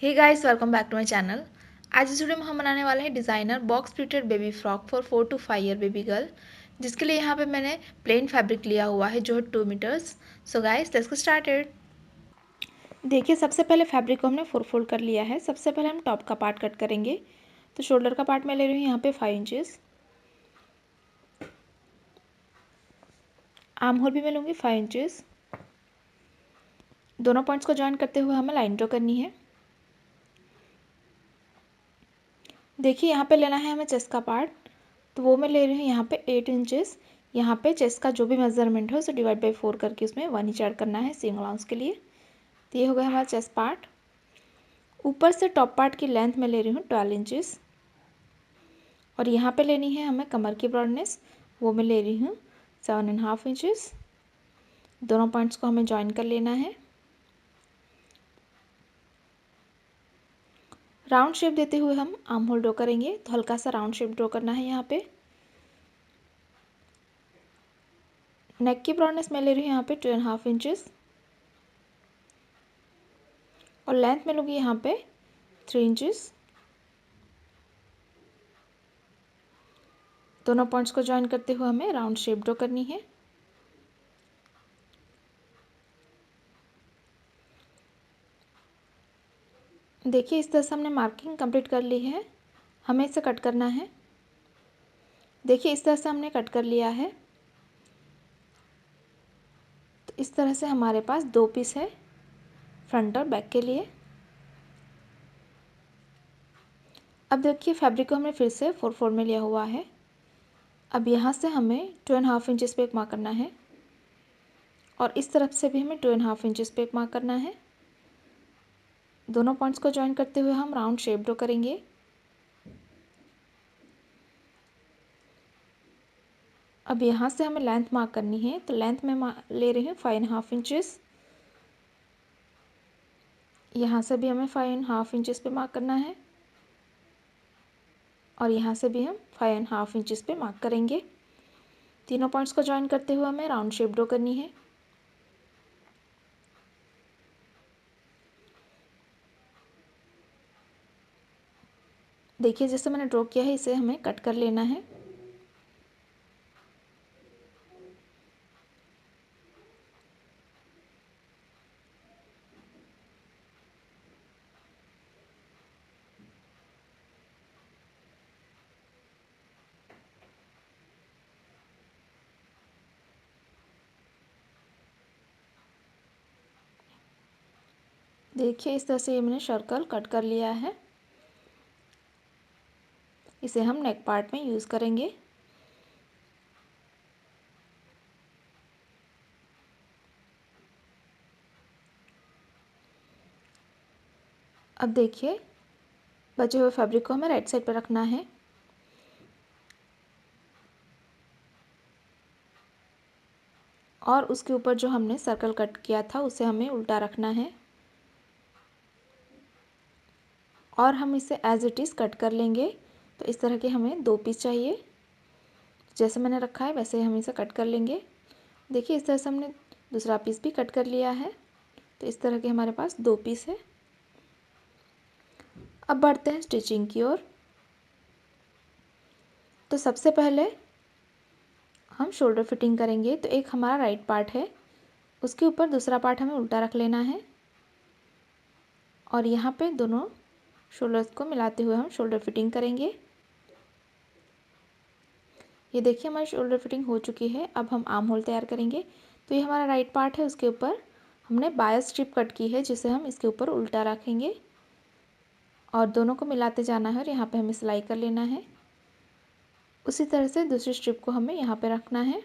Hey guys, welcome back to my channel. आज इस video में हम बनाने वाले हैं designer box printed baby frock for 4 to 5 year baby girl, जिसके लिए यहाँ पे मैंने प्लेन फैब्रिक लिया हुआ है जो है 2 metres. So guys, let's get started. देखिए, सबसे पहले फैब्रिक को हमने 4 फोल्ड कर लिया है। सबसे पहले हम टॉप का पार्ट कट करेंगे। तो शोल्डर का पार्ट मैं ले रही हूँ यहाँ पे 5 इंचेस, आर्म होल भी मैं लूँगी 5 इंचेस। दोनों पॉइंट्स को ज्वाइन करते हुए हमें लाइन ड्रॉ करनी है। देखिए, यहाँ पे लेना है हमें चेस्ट का पार्ट, तो वो मैं ले रही हूँ यहाँ पे 8 इंचेस। यहाँ पे चेस्ट का जो भी मेजरमेंट है उसे डिवाइड बाई 4 करके उसमें 1 इंच ऐड करना है सीम अलाउंस के लिए। तो ये हो गया हमारा चेस्ट पार्ट। ऊपर से टॉप पार्ट की लेंथ मैं ले रही हूँ 12 इंचेस, और यहाँ पे लेनी है हमें कमर की ब्रॉडनेस, वो मैं ले रही हूँ 7.5 इंचेस। दोनों पॉइंट्स को हमें ज्वाइन कर लेना है। राउंड शेप देते हुए हम आर्म होल ड्रॉ करेंगे, तो हल्का सा राउंड शेप ड्रॉ करना है यहाँ पे। नेक की ब्रॉडनेस मैं ले रही हूँ यहाँ पे 2.5 इंचेस, और लेंथ में लूँगी यहाँ पे 3 इंचेस। दोनों पॉइंट्स को ज्वाइन करते हुए हमें राउंड शेप ड्रॉ करनी है। देखिए, इस तरह से हमने मार्किंग कंप्लीट कर ली है। हमें इसे कट करना है। देखिए, इस तरह से हमने कट कर लिया है। तो इस तरह से हमारे पास 2 पीस है फ्रंट और बैक के लिए। अब देखिए, फैब्रिक को हमने फिर से 4 फोल्ड में लिया हुआ है। अब यहाँ से हमें 2.5 इंचेस पे एक मार्क करना है, और इस तरफ से भी हमें 2.5 इंचेस पे एक मार्क करना है। दोनों पॉइंट्स को ज्वाइन करते हुए हम राउंड शेप ड्रॉ करेंगे। अब यहाँ से हमें लेंथ मार्क करनी है, तो लेंथ में ले रही हूँ 5.5 इंचेस। यहाँ से भी हमें 5.5 इंचेस पे मार्क करना है, और यहाँ से भी हम 5.5 इंचेस पे मार्क करेंगे। तीनों पॉइंट्स को ज्वाइन करते हुए हमें राउंड शेप ड्रॉ करनी है। देखिए, जैसे मैंने ड्रॉ किया है इसे हमें कट कर लेना है। देखिए, इस तरह से ये मैंने सर्कल कट कर लिया है। इसे हम नेक पार्ट में यूज़ करेंगे। अब देखिए, बचे हुए फैब्रिक को हमें राइट साइड पर रखना है, और उसके ऊपर जो हमने सर्कल कट किया था उसे हमें उल्टा रखना है, और हम इसे एज इट इज़ कट कर लेंगे। तो इस तरह के हमें 2 पीस चाहिए। जैसे मैंने रखा है वैसे हम इसे कट कर लेंगे। देखिए, इस तरह से हमने दूसरा पीस भी कट कर लिया है। तो इस तरह के हमारे पास 2 पीस है। अब बढ़ते हैं स्टिचिंग की ओर। तो सबसे पहले हम शोल्डर फिटिंग करेंगे। तो एक हमारा राइट पार्ट है, उसके ऊपर दूसरा पार्ट हमें उल्टा रख लेना है, और यहाँ पे दोनों शोल्डर्स को मिलाते हुए हम शोल्डर फिटिंग करेंगे। ये देखिए, हमारी शोल्डर फिटिंग हो चुकी है। अब हम आर्म होल तैयार करेंगे। तो ये हमारा राइट पार्ट है, उसके ऊपर हमने बायस स्ट्रिप कट की है, जिसे हम इसके ऊपर उल्टा रखेंगे, और दोनों को मिलाते जाना है, और यहाँ पे हमें सिलाई कर लेना है। उसी तरह से दूसरी स्ट्रिप को हमें यहाँ पे रखना है,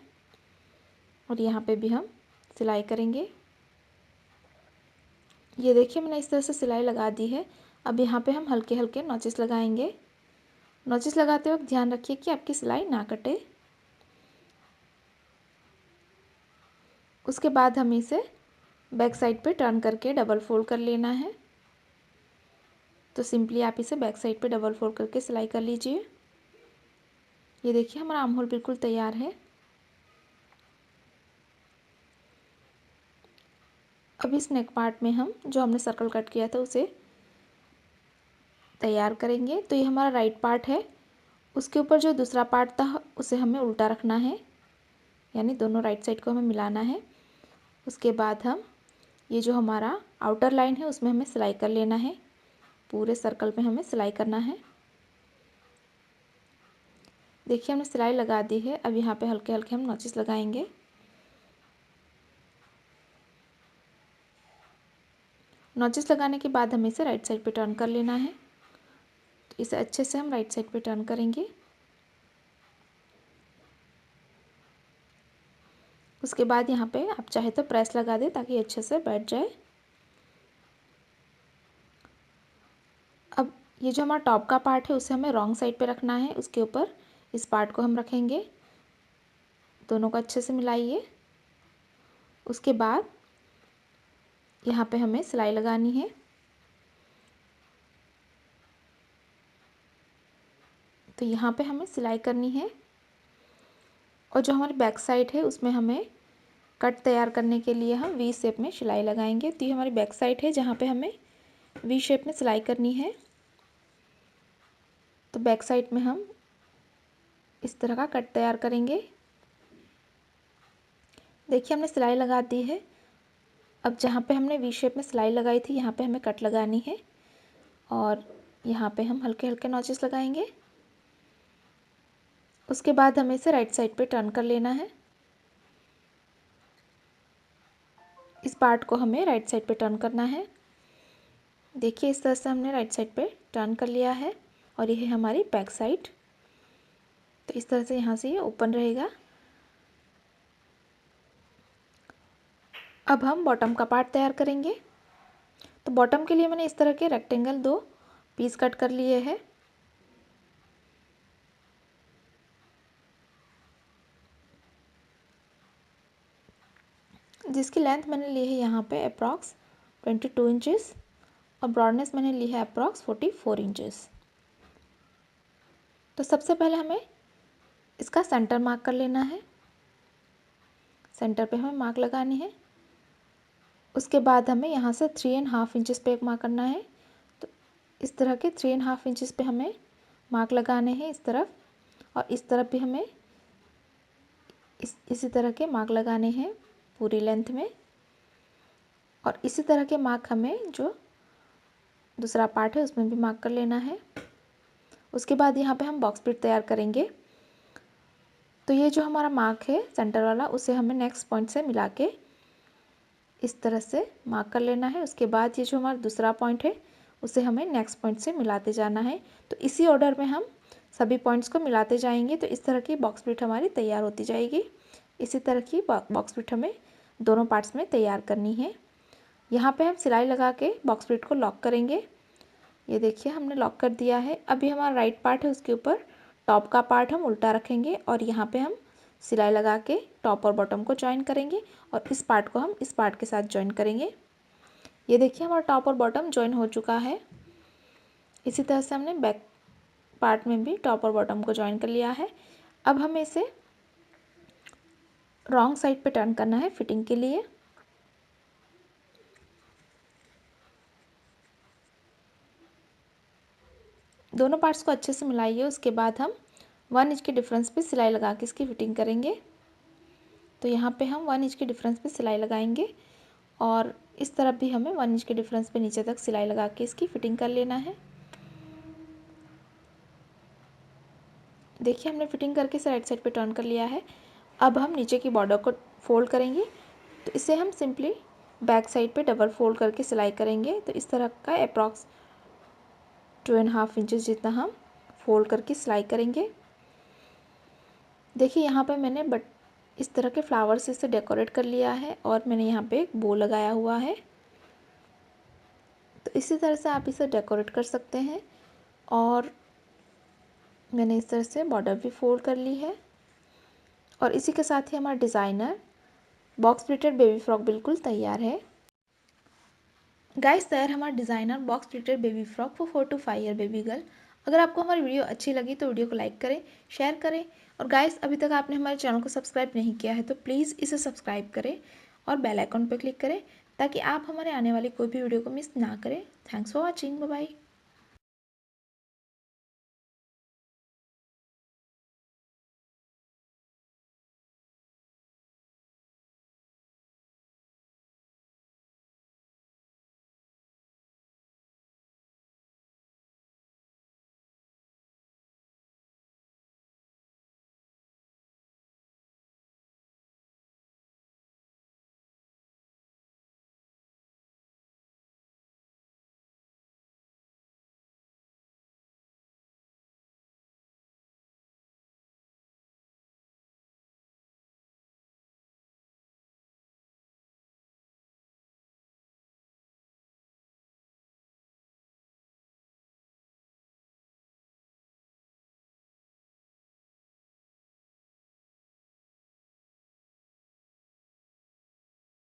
और यहाँ पे भी हम सिलाई करेंगे। ये देखिए, मैंने इस तरह से सिलाई लगा दी है। अब यहाँ पे हम हल्के हल्के नॉचेस लगाएंगे। नॉचेस लगाते वक्त ध्यान रखिए कि आपकी सिलाई ना कटे। उसके बाद हमें इसे बैक साइड पे टर्न करके डबल फोल्ड कर लेना है। तो सिंपली आप इसे बैक साइड पे डबल फोल्ड करके सिलाई कर लीजिए। ये देखिए, हमारा आर्म होल बिल्कुल तैयार है। अब इस नेक पार्ट में हम जो हमने सर्कल कट किया था उसे तैयार करेंगे। तो ये हमारा राइट पार्ट है, उसके ऊपर जो दूसरा पार्ट था उसे हमें उल्टा रखना है, यानी दोनों राइट साइड को हमें मिलाना है। उसके बाद हम ये जो हमारा आउटर लाइन है उसमें हमें सिलाई कर लेना है, पूरे सर्कल में हमें सिलाई करना है। देखिए हमने सिलाई लगा दी है। अब यहाँ पे हल्के हल्के हम नॉचेस लगाएंगे। नॉचेस लगाने के बाद हमें इसे राइट साइड पे टर्न कर लेना है। तो इसे अच्छे से हम राइट साइड पे टर्न करेंगे। उसके बाद यहाँ पे आप चाहे तो प्रेस लगा दें ताकि अच्छे से बैठ जाए। अब ये जो हमारा टॉप का पार्ट है उसे हमें रॉन्ग साइड पे रखना है, उसके ऊपर इस पार्ट को हम रखेंगे। दोनों को अच्छे से मिलाइए। उसके बाद यहाँ पे हमें सिलाई लगानी है। तो यहाँ पे हमें सिलाई करनी है और जो हमारी बैक साइड है उसमें हमें कट तैयार करने के लिए हम वी शेप में सिलाई लगाएंगे। तो ये हमारी बैक साइड है जहाँ पे हमें वी शेप में सिलाई करनी है। तो बैक साइड में हम इस तरह का कट तैयार करेंगे। देखिए हमने सिलाई लगा दी है। अब जहाँ पे हमने वी शेप में सिलाई लगाई थी यहाँ पे हमें कट लगानी है और यहाँ पे हम हल्के हल्के नॉचेस लगाएंगे। उसके बाद हमें इसे राइट साइड पे टर्न कर लेना है। इस पार्ट को हमें राइट साइड पे टर्न करना है। देखिए इस तरह से हमने राइट साइड पे टर्न कर लिया है और ये है हमारी बैक साइड। तो इस तरह से यहाँ से ये ओपन रहेगा। अब हम बॉटम का पार्ट तैयार करेंगे। तो बॉटम के लिए मैंने इस तरह के रेक्टेंगल 2 पीस कट कर लिए हैं। जिसकी लेंथ मैंने ली है यहाँ पे अप्रॉक्स 22 इंचेस और ब्रॉडनेस मैंने ली है अप्रॉक्स 44 इंचेस। तो सबसे पहले हमें इसका सेंटर मार्क कर लेना है। सेंटर पे हमें मार्क लगानी है। उसके बाद हमें यहाँ से 3.5 इंचेस पे एक मार्क करना है। तो इस तरह के 3.5 इंचेस पे हमें मार्क लगाने हैं इस तरफ, और इस तरफ भी हमें इसी तरह के मार्क लगाने हैं पूरी लेंथ में। और इसी तरह के मार्क हमें जो दूसरा पार्ट है उसमें भी मार्क कर लेना है। उसके बाद यहाँ पे हम बॉक्स प्लिट तैयार करेंगे। तो ये जो हमारा मार्क है सेंटर वाला उसे हमें नेक्स्ट पॉइंट से मिला के इस तरह से मार्क कर लेना है। उसके बाद ये जो हमारा दूसरा पॉइंट है उसे हमें नेक्स्ट पॉइंट से मिलाते जाना है। तो इसी ऑर्डर में हम सभी पॉइंट्स को मिलाते जाएंगे। तो इस तरह की बॉक्स प्लिट हमारी तैयार होती जाएगी। इसी तरह की बॉक्स प्लिट हमें दोनों पार्ट्स में तैयार करनी है। यहाँ पे हम सिलाई लगा के बॉक्स प्लिट को लॉक करेंगे। ये देखिए हमने लॉक कर दिया है। अभी हमारा राइट पार्ट है उसके ऊपर टॉप का पार्ट हम उल्टा रखेंगे और यहाँ पे हम सिलाई लगा के टॉप और बॉटम को ज्वाइन करेंगे और इस पार्ट को हम इस पार्ट के साथ ज्वाइन करेंगे। ये देखिए हमारा टॉप और बॉटम ज्वाइन हो चुका है। इसी तरह से हमने बैक पार्ट में भी टॉप और बॉटम को ज्वाइन कर लिया है। अब हमें इसे रॉन्ग साइड पे टर्न करना है फिटिंग के लिए। दोनों पार्ट्स को अच्छे से मिलाइए। उसके बाद हम 1 इंच के डिफरेंस पे सिलाई लगा के इसकी फिटिंग करेंगे। तो यहाँ पे हम 1 इंच के डिफरेंस पे सिलाई लगाएंगे और इस तरफ भी हमें 1 इंच के डिफरेंस पे नीचे तक सिलाई लगा के इसकी फिटिंग कर लेना है। देखिए हमने फिटिंग करके इसे राइट साइड पे टर्न कर लिया है। अब हम नीचे की बॉर्डर को फोल्ड करेंगे। तो इसे हम सिंपली बैक साइड पे डबल फोल्ड करके सिलाई करेंगे। तो इस तरह का अप्रॉक्स 2.5 इंचेस जितना हम फोल्ड करके सिलाई करेंगे। देखिए यहाँ पे मैंने इस तरह के फ्लावर से इसे डेकोरेट कर लिया है और मैंने यहाँ पे एक बो लगाया हुआ है। तो इसी तरह से आप इसे डेकोरेट कर सकते हैं। और मैंने इस तरह से बॉर्डर भी फोल्ड कर ली है और इसी के साथ ही हमारा designer box printed baby frock बिल्कुल तैयार है। गाइस तैयार हमारा designer box printed baby frock for 4 to 5 year baby girl. अगर आपको हमारी वीडियो अच्छी लगी तो वीडियो को लाइक करें, शेयर करें और गाइस अभी तक आपने हमारे चैनल को सब्सक्राइब नहीं किया है तो प्लीज़ इसे सब्सक्राइब करें और बेल आइकन पर क्लिक करें ताकि आप हमारे आने वाली कोई भी वीडियो को मिस ना करें। Thanks for watching. Bye bye.